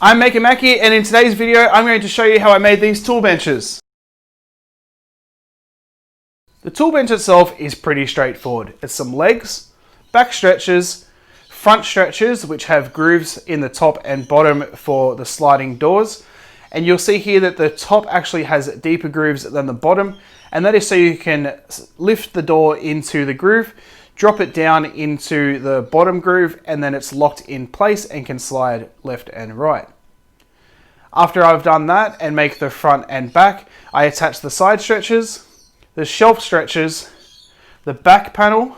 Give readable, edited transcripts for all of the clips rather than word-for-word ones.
I'm Maker Mackie, and in today's video I'm going to show you how I made these tool benches. The tool bench itself is pretty straightforward. It's some legs, back stretchers, front stretchers which have grooves in the top and bottom for the sliding doors, and you'll see here that the top actually has deeper grooves than the bottom, and that is so you can lift the door into the groove, drop it down into the bottom groove, and then it's locked in place and can slide left and right. After I've done that and make the front and back, I attach the side stretchers, the shelf stretchers, the back panel,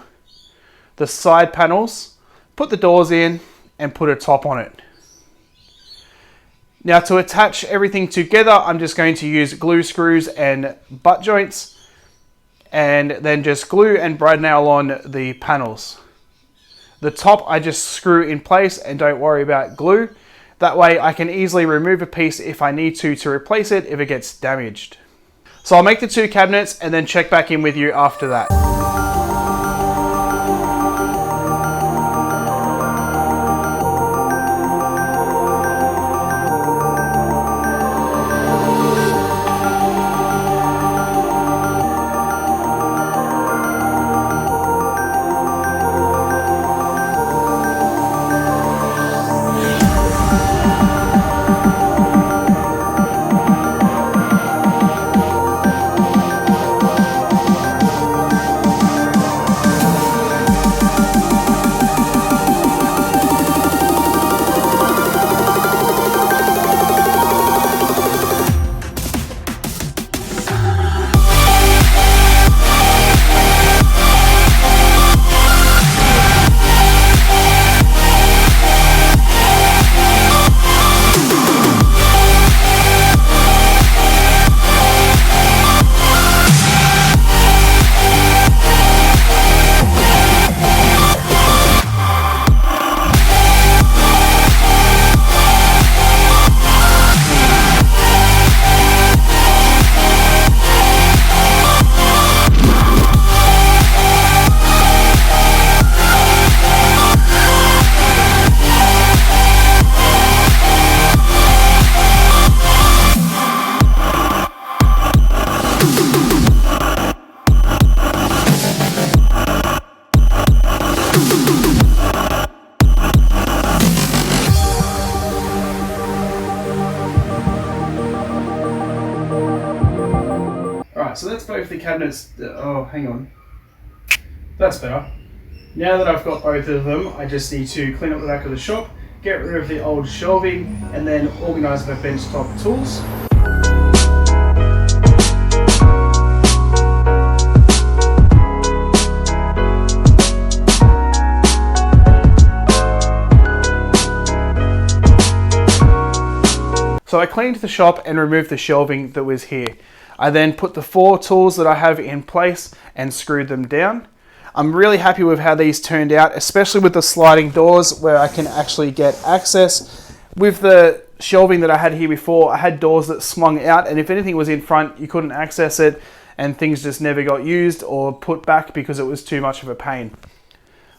the side panels, put the doors in and put a top on it. Now to attach everything together, I'm just going to use glue screws and butt joints, and then just glue and brad nail on the panels. The top I just screw in place and don't worry about glue. That way I can easily remove a piece if I need to replace it if it gets damaged. So I'll make the two cabinets and then check back in with you after that. So that's both the cabinets. Oh, hang on. That's better. Now that I've got both of them, I just need to clean up the back of the shop, get rid of the old shelving, and then organise my benchtop tools. So I cleaned the shop and removed the shelving that was here. I then put the 4 tools that I have in place and screwed them down. I'm really happy with how these turned out, especially with the sliding doors where I can actually get access. With the shelving that I had here before, I had doors that swung out, and if anything was in front, you couldn't access it, and things just never got used or put back because it was too much of a pain.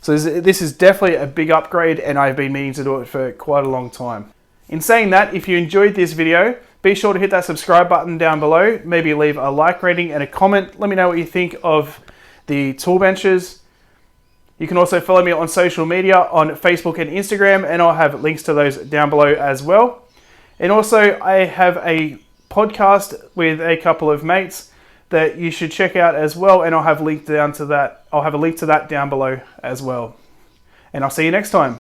So this is definitely a big upgrade, and I've been meaning to do it for quite a long time. In saying that, if you enjoyed this video, be sure to hit that subscribe button down below, maybe leave a like rating and a comment. Let me know what you think of the tool benches. You can also follow me on social media on Facebook and Instagram, and I'll have links to those down below as well. And also I have a podcast with a couple of mates that you should check out as well, and I'll have a link to that down below as well. And I'll see you next time.